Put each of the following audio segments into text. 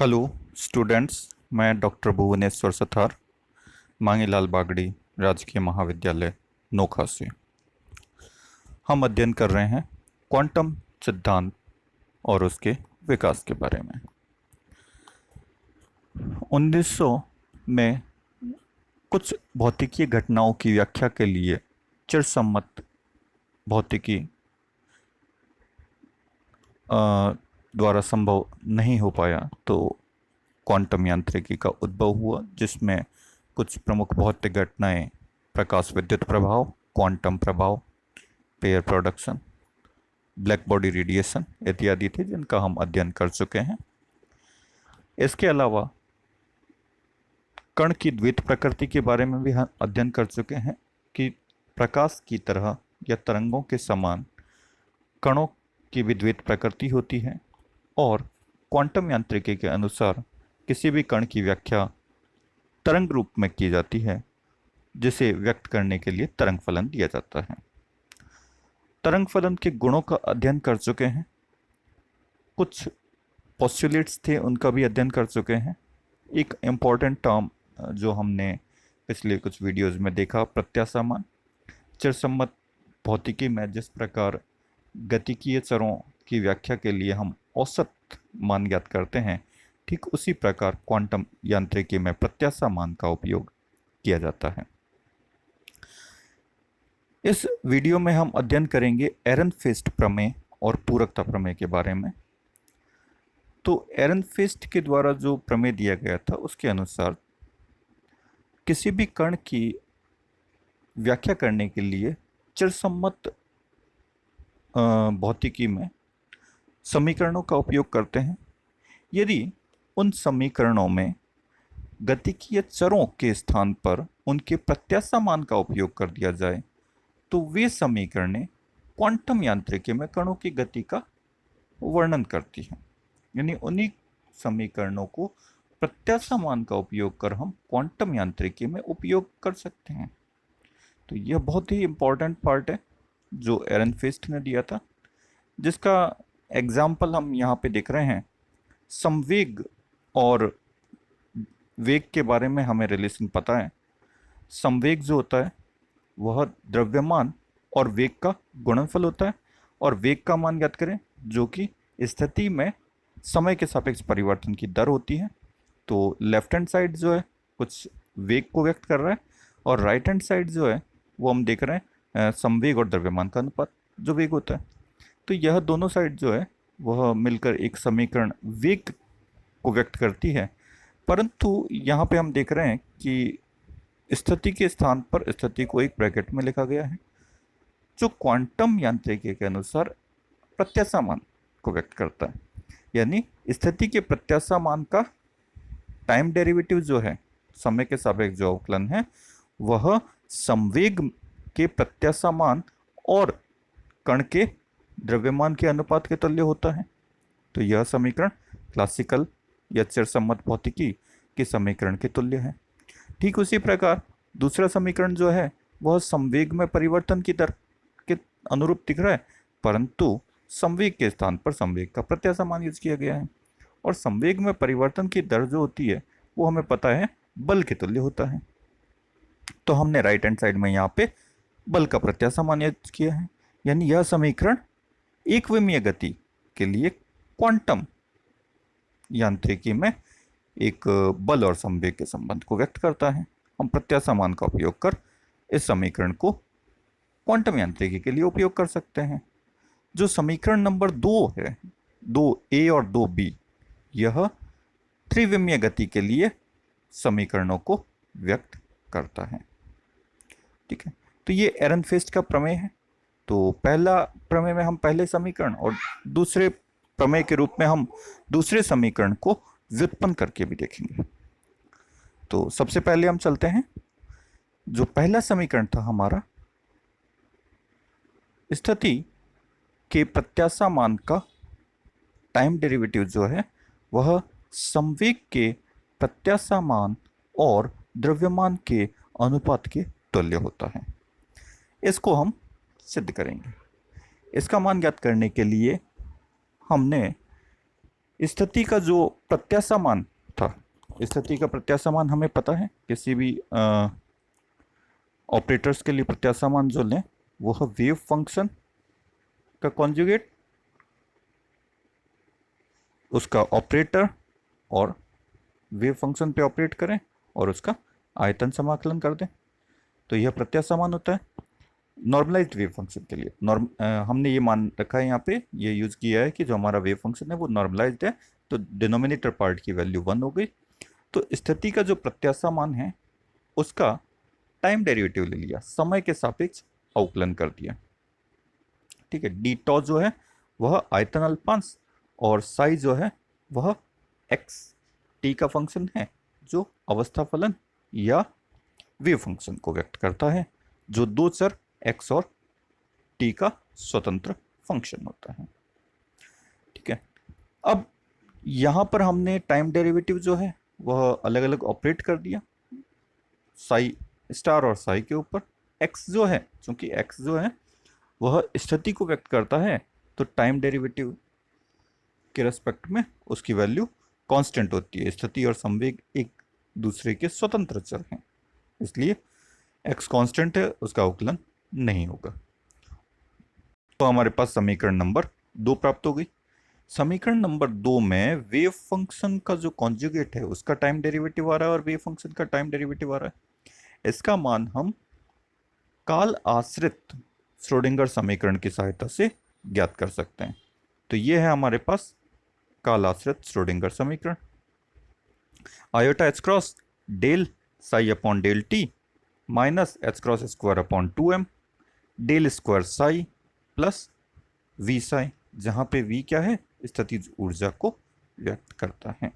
Hello students. मैं doctor Bhubaneswar सथार, Mangilal Bagri राजकीय महाविद्यालय नोखा से। हम अध्ययन कर रहे हैं क्वांटम सिद्धांत और उसके विकास के बारे में। 1900 में कुछ भौतिकीय घटनाओं की व्याख्या के लिए चिरसम्मत भौतिकी द्वारा संभव नहीं हो पाया, तो क्वांटम यांत्रिकी का उद्भव हुआ, जिसमें कुछ प्रमुख भौतिक घटनाएं प्रकाश विद्युत प्रभाव, क्वांटम प्रभाव, pair production, black body radiation इत्यादि थे, जिनका हम अध्ययन कर चुके हैं। इसके अलावा कण की द्वैत प्रकृति के बारे में भी हम अध्ययन कर चुके हैं कि प्रकाश की तरह या तरंगों के समान कणों की भी द्वैत प्रकृति होती है, और क्वांटम यांत्रिकी के अनुसार किसी भी कण की व्याख्या तरंग रूप में की जाती है, जिसे व्यक्त करने के लिए तरंग फलन दिया जाता है। तरंग फलन के गुणों का अध्ययन कर चुके हैं, कुछ पोस्टुलेट्स थे उनका भी अध्ययन कर चुके हैं। एक इम्पॉर्टेंट टर्म जो हमने पिछले कुछ वीडियोस में देखा, प्रत्याशा मान। चिरसम्मत भौतिकी में जिस प्रकार गतिकीय चरों की व्याख्या के लिए हम औसत मान ज्ञात करते हैं, ठीक उसी प्रकार क्वांटम यांत्रिकी में प्रत्याशा मान का उपयोग किया जाता है। इस वीडियो में हम अध्ययन करेंगे एरनफेस्ट प्रमेय और पूरकता प्रमेय के बारे में। तो एरनफेस्ट के द्वारा जो प्रमेय दिया गया था, उसके अनुसार किसी भी कण की व्याख्या करने के लिए चिरसम्मत भौतिकी में समीकरणों का उपयोग करते हैं। यदि उन समीकरणों में गतिकीय चरों के स्थान पर उनके प्रत्याशा मान का उपयोग कर दिया जाए, तो वे समीकरणें क्वांटम यांत्रिकी में कणों की गति का वर्णन करती हैं। यानी उन्हीं समीकरणों को प्रत्याशा मान का उपयोग कर हम क्वांटम यांत्रिकी में उपयोग कर सकते हैं। तो यह बहुत ही इम्पोर्टेंट पार्ट है जो एरनफेस्ट ने दिया था, जिसका एग्जाम्पल हम यहाँ पे देख रहे हैं। संवेग और वेग के बारे में हमें रिलेशन पता है। संवेग जो होता है वह द्रव्यमान और वेग का गुणनफल होता है, और वेग का मान ज्ञात करें जो कि स्थिति में समय के सापेक्ष परिवर्तन की दर होती है। तो लेफ्ट हैंड साइड जो है कुछ वेग को व्यक्त कर रहा है, और राइट हैंड साइड जो है वो हम देख रहे हैं संवेग और द्रव्यमान का अनुपात जो वेग होता है। तो यह दोनों साइड जो है वह मिलकर एक समीकरण वेग को व्यक्त करती है। परंतु यहाँ पे हम देख रहे हैं कि स्थिति के स्थान पर स्थिति को एक ब्रैकेट में लिखा गया है, जो क्वांटम यांत्रिकी के अनुसार प्रत्याशा मान को व्यक्त करता है। यानी स्थिति के प्रत्याशा मान का टाइम डेरिवेटिव जो है, समय के सापेक्ष जो अवकलन है, वह संवेग के प्रत्याशा मान और कण के द्रव्यमान के अनुपात के तुल्य होता है। तो यह समीकरण क्लासिकल या चिरसम्मत भौतिकी के समीकरण के तुल्य है। ठीक उसी प्रकार दूसरा समीकरण जो है वह संवेग में परिवर्तन की दर के अनुरूप दिख रहा है, परंतु संवेग के स्थान पर संवेग का प्रत्याशा मान यूज किया गया है। और संवेग में परिवर्तन की दर जो होती है वो हमें पता है बल के तुल्य होता है। तो हमने राइट हैंड साइड में यहाँ पे बल का प्रत्याशा मान यूज किया है। यानी यह समीकरण एकविमीय गति के लिए क्वांटम यांत्रिकी में एक बल और संवेग के संबंध को व्यक्त करता है। हम प्रत्याशा मान का उपयोग कर इस समीकरण को क्वांटम यांत्रिकी के लिए उपयोग कर सकते हैं। जो समीकरण नंबर 2 है, 2A और 2B, यह त्रिविमीय गति के लिए समीकरणों को व्यक्त करता है। ठीक है, तो ये एरनफेस्ट का प्रमेय है। तो पहला प्रमेय में हम पहले समीकरण और दूसरे प्रमेय के रूप में हम दूसरे समीकरण को व्युत्पन्न करके भी देखेंगे। तो सबसे पहले हम चलते हैं, जो पहला समीकरण था हमारा, स्थिति के प्रत्याशा मान का टाइम डेरिवेटिव जो है वह संवेग के प्रत्याशा मान और द्रव्यमान के अनुपात के तुल्य होता है। इसको हम सिद्ध करेंगे। इसका मान ज्ञात करने के लिए हमने स्थिति का जो प्रत्याशा मान था, स्थिति का प्रत्याशा मान हमें पता है, किसी भी ऑपरेटर्स के लिए प्रत्याशा मान जो लें वो है वेव फंक्शन का कॉन्जुगेट, उसका ऑपरेटर, और वेव फंक्शन पे ऑपरेट करें और उसका आयतन समाकलन कर दें, तो यह प्रत्याशा मान होता है। नॉर्मलाइज्ड वेव फंक्शन के लिए हमने ये मान रखा है, यहाँ पे ये यूज़ किया है कि जो हमारा वेव फंक्शन है वो नॉर्मलाइज्ड है, तो डिनोमिनेटर पार्ट की वैल्यू 1 हो गई। तो स्थिति का जो प्रत्याशा मान है उसका टाइम डेरिवेटिव ले लिया, समय के सापेक्ष अवकलन कर दिया, ठीक है। डी टॉ जो है वह आयतन अल्पांश और साई जो है वह एक्स टी का फंक्शन है, जो अवस्था फलन या वेव फंक्शन को व्यक्त करता है, जो दो चर एक्स और टी का स्वतंत्र फंक्शन होता है, ठीक है। अब यहां पर हमने टाइम डेरिवेटिव जो है वह अलग अलग ऑपरेट कर दिया, साई स्टार और साई के ऊपर। एक्स जो है, चूंकि एक्स जो है वह स्थिति को व्यक्त करता है, तो टाइम डेरिवेटिव के रेस्पेक्ट में उसकी वैल्यू कांस्टेंट होती है। स्थिति और संवेग एक दूसरे के स्वतंत्र चर हैं, इसलिए एक्स कांस्टेंट है, उसका अवकलन नहीं होगा। तो हमारे पास समीकरण नंबर 2 प्राप्त हो गई। समीकरण नंबर 2 में वेव फंक्शन का जो कॉन्जुगेट है उसका टाइम डेरिवेटिव आ रहा है और वेव फंक्शन का टाइम डेरिवेटिव आ रहा है। इसका मान हम काल आश्रित श्रोडिंगर समीकरण की सहायता से ज्ञात कर सकते हैं। तो ये है हमारे पास काल आश्रित श्रोडिंगर समीकरण। Iota H cross del psi upon del T minus H cross square upon 2m del square psi plus V psi, जहां पे वी क्या है, स्थितिज ऊर्जा को व्यक्त करता है।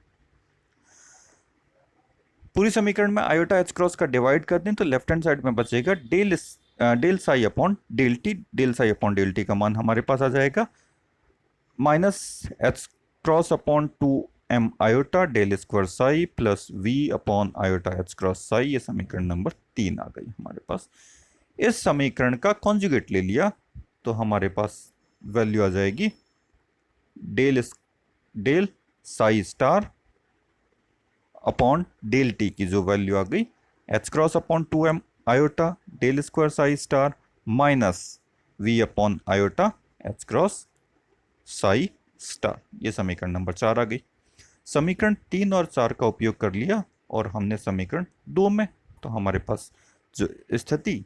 पूरी समीकरण में आयोटा एच क्रॉस का डिवाइड कर दें तो लेफ्ट हैंड साइड में बचेगा del psi upon del t. Del psi upon del t का मान हमारे पास आ जाएगा minus H cross upon 2m iota del square psi plus v upon iota H cross psi. ये समीकरण नंबर 3 आ गई हमारे पास। इस समीकरण का कॉन्जुगेट ले लिया तो हमारे पास वैल्यू आ जाएगी del psi star upon del t की जो वैल्यू आ गई h cross upon 2m iota del square psi star minus v upon iota H cross psi star. ये समीकरण नंबर 4 आ गई। समीकरण 3 और 4 का उपयोग कर लिया और हमने समीकरण 2 में, तो हमारे पास जो स्थिति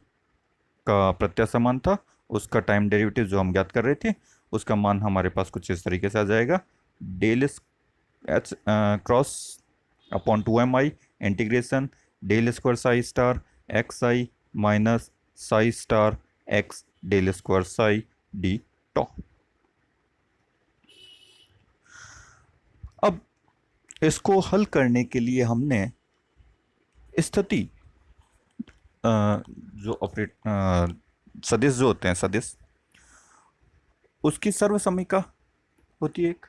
का प्रत्याशा मान था उसका टाइम डेरिवेटिव जो हम ज्ञात कर रहे थे उसका मान हमारे पास कुछ इस तरीके से आ जाएगा, del H cross upon 2mi integration del square psi star x I minus psi star X del square psi D tau. अब इसको हल करने के लिए हमने स्थिति जो ऑपरेट सदिश जो होते हैं, सदिश उसकी सर्वसमीका होती है एक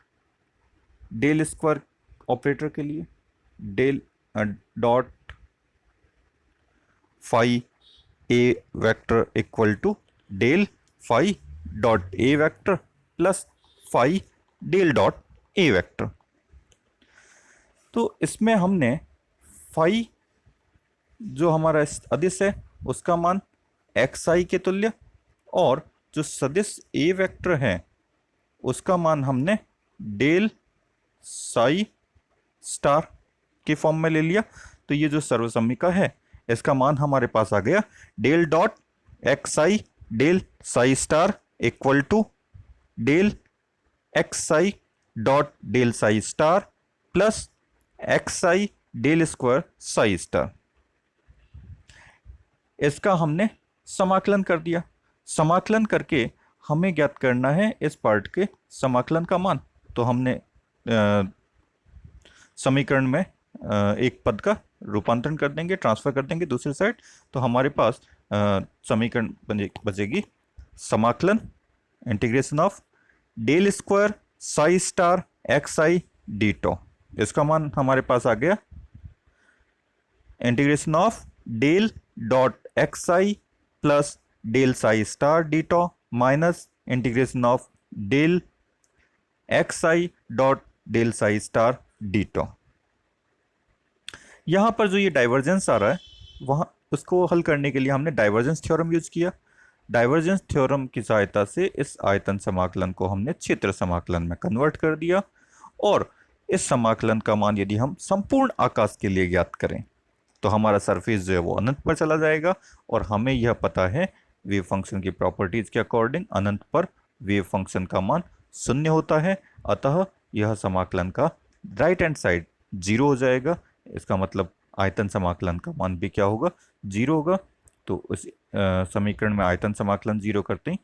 डेल स्क्वायर ऑपरेटर के लिए, del dot phi A vector equal to del phi dot A vector plus phi del dot A vector. तो इसमें हमने फाई जो हमारा अदिश है उसका मान एक्स आई के तुल्य और जो सदिश ए वेक्टर है उसका मान हमने डेल साई स्टार के फॉर्म में ले लिया। तो ये जो सर्वसमीका है इसका मान हमारे पास आ गया del dot x i del psi star equal to del x psi dot del psi star plus x i del square psi star. इसका हमने समाकलन कर दिया। समाकलन करके हमें ज्ञात करना है इस पार्ट के समाकलन का मान। तो हमने समीकरण में एक पद का रूपांतरण कर देंगे, ट्रांसफर कर देंगे दूसरी साइड, तो हमारे पास समीकरण बचेगी समाकलन integration of del square psi star x I D tau. इसका मान हमारे पास आ गया integration of del dot x I plus del psi star D tau minus integration of del x I dot del psi star D tau. यहाँ पर जो ये डाइवर्जेंस आ रहा है, वहाँ उसको हल करने के लिए हमने डाइवर्जेंस थ्योरम यूज किया। डाइवर्जेंस थ्योरम की सहायता से इस आयतन समाकलन को हमने क्षेत्र समाकलन में कन्वर्ट कर दिया, और इस समाकलन का मान यदि हम संपूर्ण आकाश के लिए ज्ञात करें तो हमारा सरफेस जो है वो अनंत पर चला जाएगा, और हमें यह पता है वेव फंक्शन की प्रॉपर्टीज के अकॉर्डिंग अनंत पर वेव फंक्शन का मान शून्य होता है। अतः यह समाकलन का राइट हैंड साइड जीरो हो जाएगा। इसका मतलब आयतन समाकलन का मान भी क्या होगा, जीरो होगा। तो उस समीकरण में आयतन समाकलन जीरो करते ही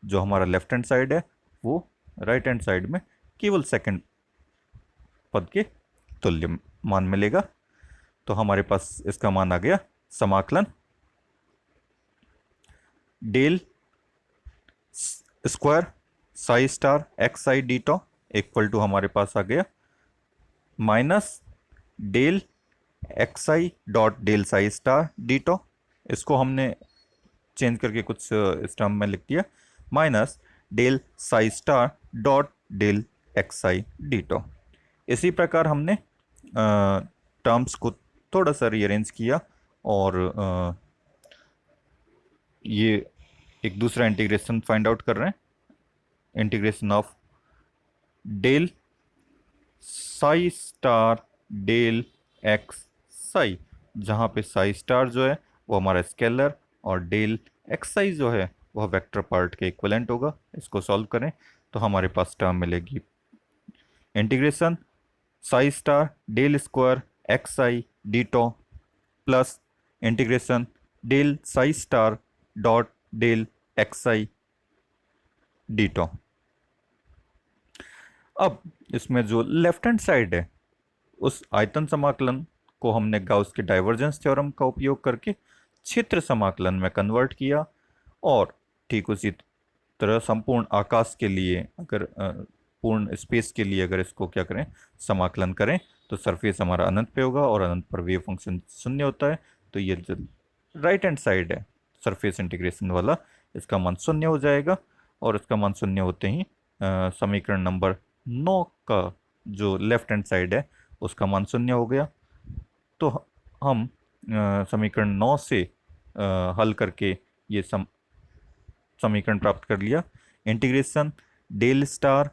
जो हमारा लेफ्ट हैंड साइड है वो राइट हैंड साइड में केवल सेकंड पद के तुल्य मान मिलेगा। तो हमारे पास इसका मान आ गया समाकलन del square psi star x I d tau equal to हमारे पास आ गया माइनस डेल एक्स आई dot del psi star d tau. इसको हमने चेंज करके कुछ इस टर्म में लिख दिया, minus del psi star dot del x आई डीटो। इसी प्रकार हमने टर्म्स को थोड़ा सा रीअरेंज किया, और ये एक दूसरा इंटीग्रेशन फाइंड आउट कर रहे हैं, integration of del psi star del x psi, जहाँ पे साई स्टार जो है वो हमारा स्केलर और डेल एक्स साई जो है वह वेक्टर पार्ट के इक्विवेलेंट होगा। इसको सॉल्व करें तो हमारे पास टर्म मिलेगी integration psi star del square x आई D tau plus integration del psi star dot del x आई डीटो। अब इसमें जो लेफ्ट हैंड साइड है उस आयतन समाकलन को हमने गाउस के डाइवर्जेंस थ्योरम का उपयोग करके क्षेत्र समाकलन में कन्वर्ट किया, और ठीक उसी तरह संपूर्ण आकाश के लिए अगर पूर्ण स्पेस के लिए अगर इसको क्या करें समाकलन करें तो सरफेस हमारा अनंत पे होगा, और अनंत पर वेव फंक्शन शून्य होता है। तो ये जो राइट हैंड साइड है सरफेस इंटीग्रेशन वाला, इसका मान शून्य हो जाएगा, और इसका मान शून्य होते ही समीकरण नंबर 9 का जो लेफ्ट हैंड साइड है उसका मान शून्य हो गया। तो हम समीकरण 9 से हल करके ये समीकरण प्राप्त कर लिया। Integration del star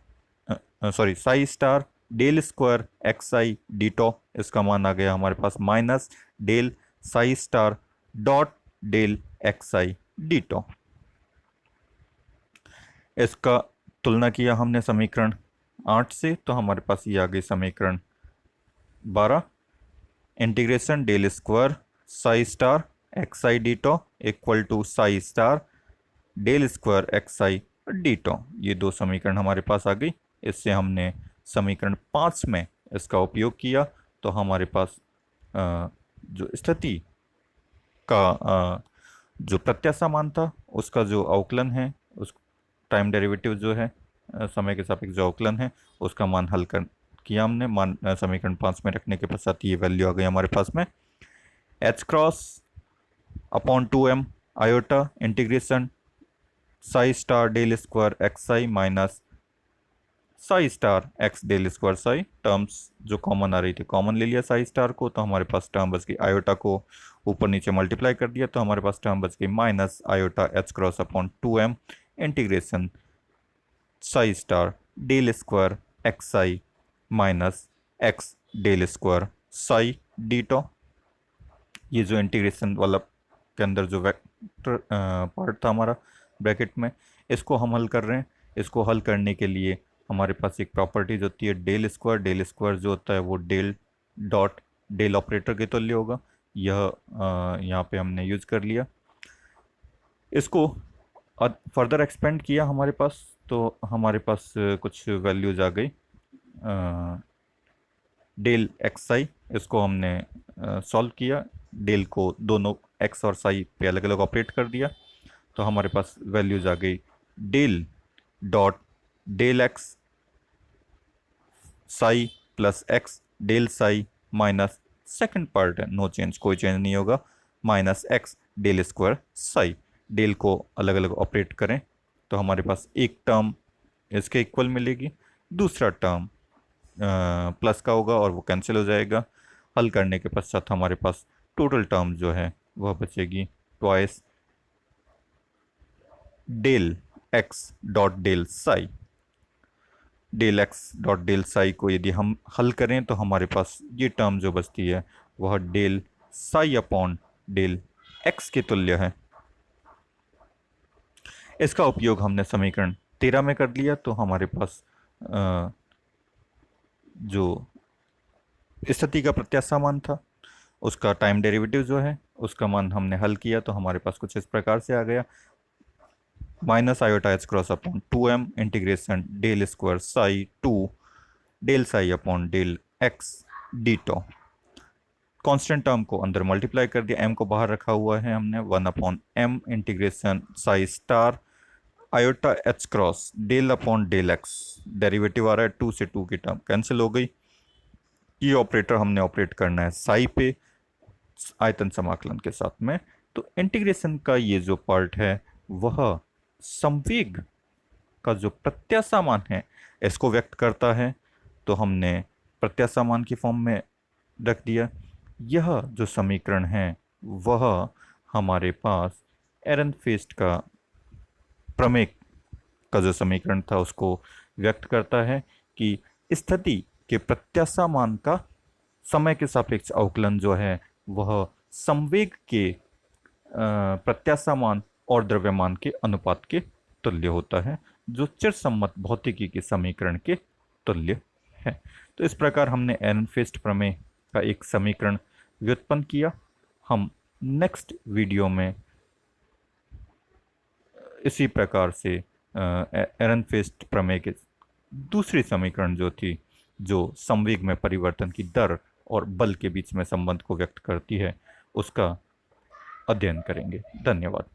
psi star del square x आई डीटो, इसका मान आ गया हमारे पास minus del psi star dot del x आई डीटो। इसका तुलना किया हमने समीकरण 8 से, तो हमारे पास ये आ गई समीकरण 12। Integration del square psi star x I d tau equal to psi star del square x I d tau. ये दो समीकरण हमारे पास आ गई। इससे हमने समीकरण 5 में इसका उपयोग किया, तो हमारे पास जो स्थिति का जो प्रत्याशा मान था उसका जो अवकलन है, उस टाइम डेरिवेटिव जो है समय के सापेक्ष जो अवकलन है उसका मान हल कर किया हमने। मान समीकरण 5 में रखने के पश्चात ये वैल्यू आ गई हमारे पास में H cross upon 2m iota integration psi star del square x I minus psi star X del square psi. Terms जो कॉमन आ रही थी कॉमन ले लिया साई स्टार को, तो हमारे पास टर्म बच गई आयोटा को ऊपर नीचे मल्टीप्लाई कर दिया, तो हमारे पास टर्म बच गई minus iota H cross upon 2m integration psi star del square x I minus x del square psi D tau. ये जो इंटीग्रेशन वाला के अंदर जो वेक्टर पार्ट था हमारा ब्रैकेट में, इसको हम हल कर रहे हैं। इसको हल करने के लिए हमारे पास एक प्रॉपर्टीज होती है डेल स्क्वायर जो होता है वो डेल डॉट डेल ऑपरेटर के तुल्य होगा। यह यहाँ पे हमने यूज कर लिया। इसको फर्दर एक्सपेंड किया हमारे पास, तो हमारे पास कुछ वैल्यूज आ गई डेल एक्स आई। इसको हमने सॉल्व किया, डेल को दोनों एक्स और साई पे अलग अलग ऑपरेट कर दिया, तो हमारे पास वैल्यूज आ गई del dot del x psi plus x del psi minus second part है नो चेंज, कोई चेंज नहीं होगा, minus x del square psi. Del को अलग अलग ऑपरेट करें तो हमारे पास एक टर्म इसके इक्वल मिलेगी, दूसरा टर्म प्लस का होगा और वो कैंसिल हो जाएगा। हल करने के पश्चात हमारे पास टोटल टर्म जो है वह बचेगी twice del x dot del psi. Del x dot del psi को यदि हम हल करें तो हमारे पास ये टर्म जो बचती है वह del psi upon del x के तुल्य है। इसका उपयोग हमने समीकरण 13 में कर लिया तो हमारे पास जो स्थिति का प्रत्याशा मान था उसका टाइम डेरिवेटिव जो है उसका मान हमने हल किया तो हमारे पास कुछ इस प्रकार से आ गया, minus iota H cross upon 2m integration del square psi two del psi upon del x d tau. Constant term को अंदर मल्टीप्लाई कर दिया, m को बाहर रखा हुआ है हमने, 1/m integration psi star iota H cross del upon del X, derivative आ रहा है 2 से 2 की टर्म कैंसिल हो गई। ये ऑपरेटर हमने ऑपरेट करना है साई पे आयतन समाकलन के साथ में। तो इंटीग्रेशन का ये जो पार्ट है वह संवेग का जो प्रत्याशा मान है इसको व्यक्त करता है, तो हमने प्रत्याशा मान की फॉर्म में रख दिया। यह जो समीकरण है वह हमारे पास एरनफेस्ट का प्रमेय का जो समीकरण था उसको व्यक्त करता है कि स्थिति के प्रत्याशा मान का समय के सापेक्ष अवकलन जो है वह संवेग के प्रत्याशा मान और द्रव्यमान के अनुपात के तुल्य होता है, जो चिरसम्मत भौतिकी के समीकरण के तुल्य है। तो इस प्रकार हमने एरनफेस्ट प्रमेय का एक समीकरण व्युत्पन्न किया। हम नेक्स्ट वीडियो में इसी प्रकार से एरनफेस्ट प्रमेय के दूसरी समीकरण जो थी, जो संवेग में परिवर्तन की दर और बल के बीच में संबंध को व्यक्त करती है, उसका अध्ययन करेंगे। धन्यवाद।